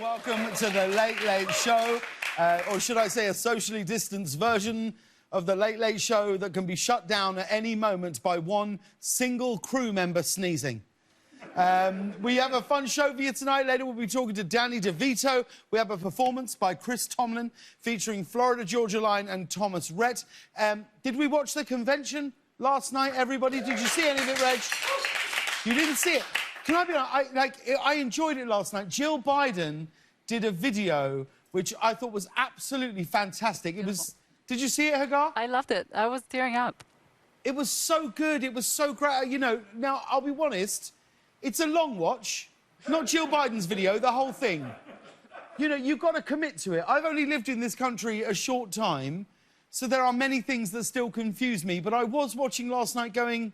Welcome to the Late Late Show, or should I say a socially distanced version of the Late Late Show that can be shut down at any moment by one single crew member sneezing. We have a fun show for you tonight. Later we'll be talking to Danny DeVito. We have a performance by Chris Tomlin featuring Florida Georgia Line and Thomas Rhett. Did we watch the convention last night, everybody? Did you see any of it, Reg? You didn't see it? Can I be honest? I enjoyed it last night. Jill Biden did a video which I thought was absolutely fantastic. It was... Did you see it, Hagar? I loved it. I was tearing up. It was so good. It was so great. You know, now, I'll be honest, it's a long watch. Not Jill Biden's video, the whole thing. You know, you've got to commit to it. I've only lived in this country a short time, so there are many things that still confuse me, but I was watching last night going,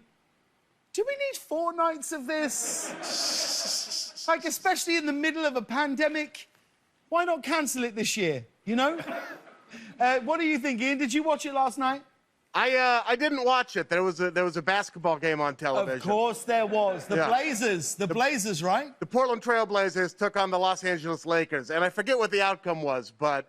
do we need 4 nights of this? Like, especially in the middle of a pandemic, why not cancel it this year, you know? What do you think, Ian? Did you watch it last night? I didn't watch it. There was a basketball game on television. Of course there was. The Blazers. The Blazers, right? The Portland Trail Blazers took on the Los Angeles Lakers, and I forget what the outcome was, but...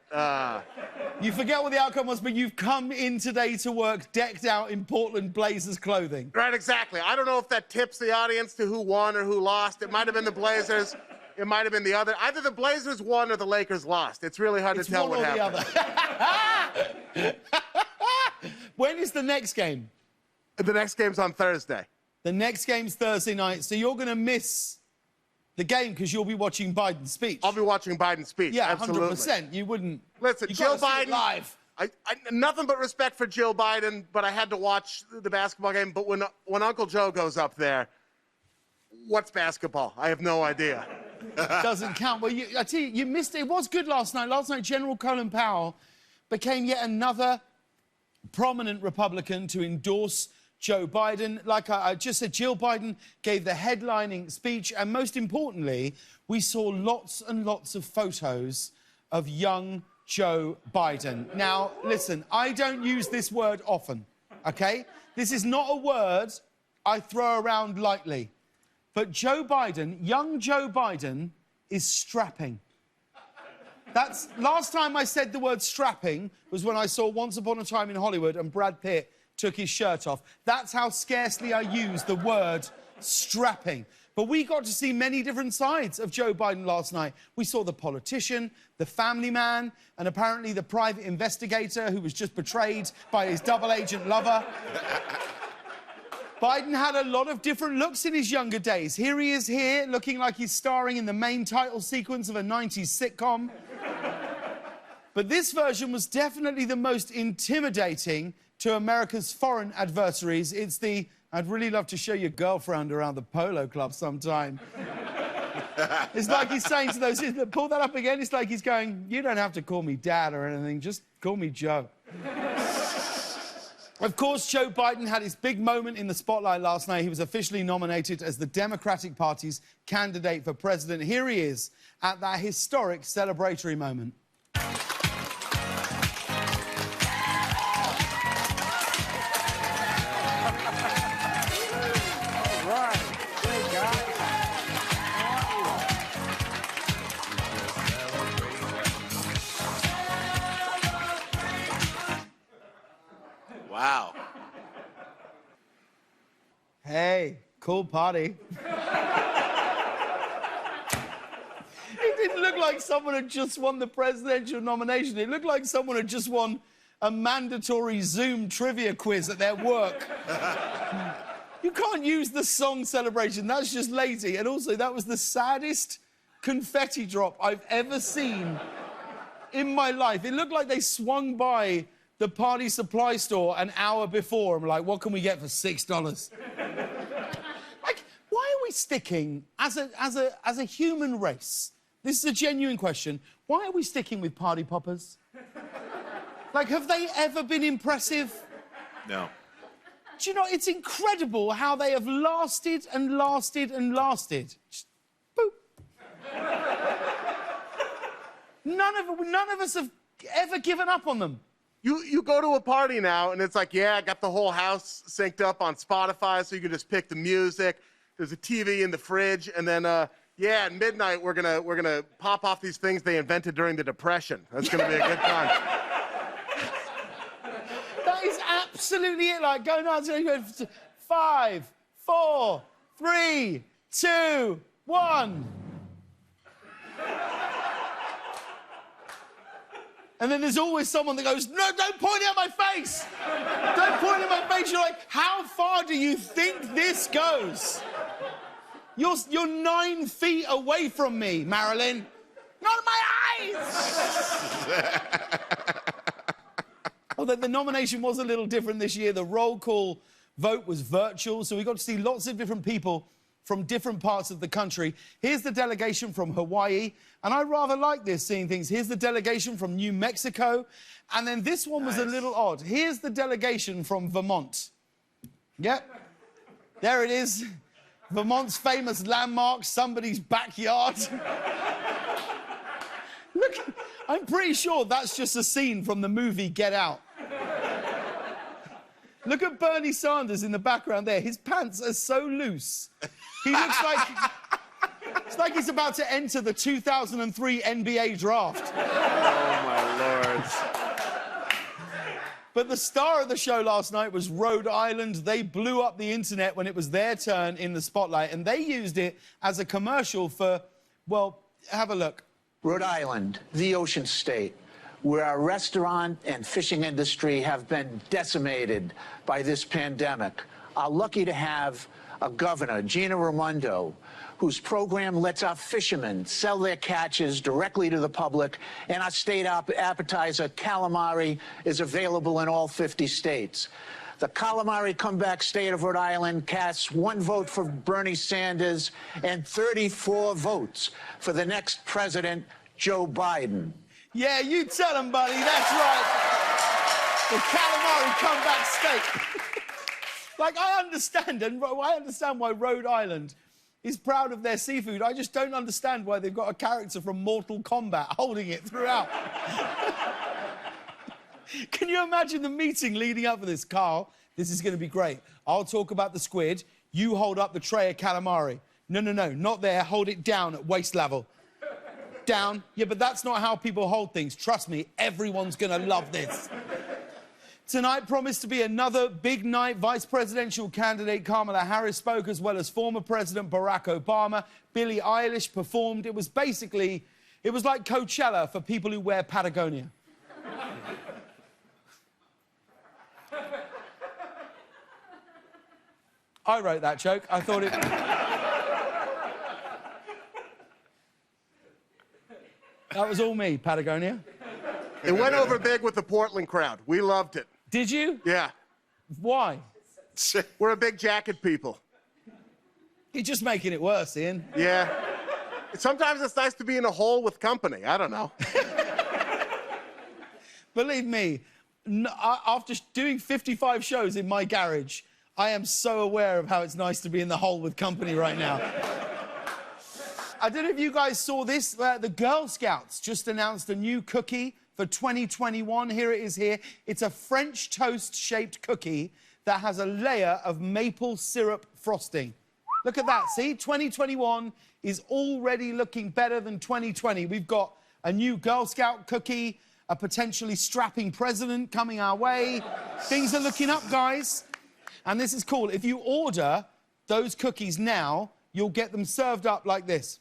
You forget what the outcome was, but you've come in today to work decked out in Portland Blazers clothing. Right, exactly. I don't know if that tips the audience to who won or who lost. It might have been the Blazers. It might have been the other. Either the Blazers won or the Lakers lost. It's really hard to tell what happened. The other. When is the next game? The next game's on Thursday. The next game's Thursday night, so you're going to miss the game because you'll be watching Biden's speech. I'll be watching Biden's speech. Yeah, absolutely. 100%. You wouldn't. Listen, you Jill Biden live. Nothing but respect for Jill Biden, but I had to watch the basketball game. But when Uncle Joe goes up there, what's basketball? I have no idea. Doesn't count. Well, I tell you, you missed it. It was good last night. Last night, General Colin Powell became yet another prominent Republican to endorse Joe Biden. Like I just said, Jill Biden gave the headlining speech, and most importantly, we saw lots and lots of photos of young Joe Biden. Now, listen, I don't use this word often, OK? This is not a word I throw around lightly. But Joe Biden, young Joe Biden, is strapping. That's... Last time I said the word strapping was when I saw Once Upon a Time in Hollywood and Brad Pitt took his shirt off. That's how scarcely I use the word strapping. But we got to see many different sides of Joe Biden last night. We saw the politician, the family man, and apparently the private investigator who was just betrayed by his double-agent lover. Biden had a lot of different looks in his younger days. Here he is here, looking like he's starring in the main title sequence of a 90s sitcom. But this version was definitely the most intimidating to America's foreign adversaries. It's the, I'd really love to show your girlfriend around the polo club sometime. It's like he's saying to those, pull that up again, it's like he's going, you don't have to call me Dad or anything, just call me Joe. Of course, Joe Biden had his big moment in the spotlight last night. He was officially nominated as the Democratic Party's candidate for president. Here he is at that historic celebratory moment. Wow. Hey, cool party. It didn't look like someone had just won the presidential nomination. It looked like someone had just won a mandatory Zoom trivia quiz at their work. You can't use the song Celebration. That's just lazy. And also, that was the saddest confetti drop I've ever seen in my life. It looked like they swung by the party supply store an hour before. I'm like, what can we get for $6? Like, why are we sticking, as a human race, this is a genuine question, why are we sticking with party poppers? Like, have they ever been impressive? No. Do you know, it's incredible how they have lasted and lasted and lasted. Just, boop. None of us have ever given up on them. You go to a party now, and it's like, yeah, I got the whole house synced up on Spotify, so you can just pick the music. There's a TV in the fridge, and then Yeah, at midnight we're gonna pop off these things they invented during the Depression. That's gonna be a good time. That is absolutely it. Like, go nuts. 5, 4, 3, 2, 1. And then there's always someone that goes, no, don't point it at my face. Don't point it at my face. You're like, how far do you think this goes? You're 9 feet away from me, Marilyn. Not in my eyes. Although the nomination was a little different this year. The roll call vote was virtual, so we got to see lots of different people from different parts of the country. Here's the delegation from Hawaii, and I rather like this, seeing things. Here's the delegation from New Mexico, and then this one was a little odd. Here's the delegation from Vermont. Yep, there it is. Vermont's famous landmark, somebody's backyard. Look, I'm pretty sure that's just a scene from the movie Get Out. Look at Bernie Sanders in the background there. His pants are so loose. He looks like... It's like he's about to enter the 2003 NBA draft. Oh, my Lord. But the star of the show last night was Rhode Island. They blew up the internet when it was their turn in the spotlight, and they used it as a commercial for, well, have a look. Rhode Island, the ocean state, where our restaurant and fishing industry have been decimated by this pandemic, are lucky to have a governor, Gina Raimondo, whose program lets our fishermen sell their catches directly to the public, and our state appetizer, calamari, is available in all 50 states. The calamari comeback state of Rhode Island casts 1 vote for Bernie Sanders and 34 votes for the next president, Joe Biden. Yeah, you tell him, buddy. That's right. The calamari comeback state. Like, I understand why Rhode Island is proud of their seafood. I just don't understand why they've got a character from Mortal Kombat holding it throughout. Can you imagine the meeting leading up to this? Carl, this is going to be great. I'll talk about the squid. You hold up the tray of calamari. No, not there. Hold it down at waist level. Down. Yeah, but that's not how people hold things. Trust me, everyone's going to love this. Tonight promised to be another big night. Vice presidential candidate Kamala Harris spoke, as well as former President Barack Obama. Billie Eilish performed. It was like Coachella for people who wear Patagonia. I wrote that joke. I thought it... That was all me, Patagonia. It went over big with the Portland crowd. We loved it. Did you? Yeah. Why? We're a big jacket people. You're just making it worse, Ian. Yeah. Sometimes it's nice to be in a hole with company. I don't know. Believe me, after doing 55 shows in my garage, I am so aware of how it's nice to be in the hole with company right now. I don't know if you guys saw this. The Girl Scouts just announced a new cookie for 2021. Here it is here. It's a French toast-shaped cookie that has a layer of maple syrup frosting. Look at that, see? 2021 is already looking better than 2020. We've got a new Girl Scout cookie, a potentially strapping president coming our way. Things are looking up, guys. And this is cool. If you order those cookies now, you'll get them served up like this.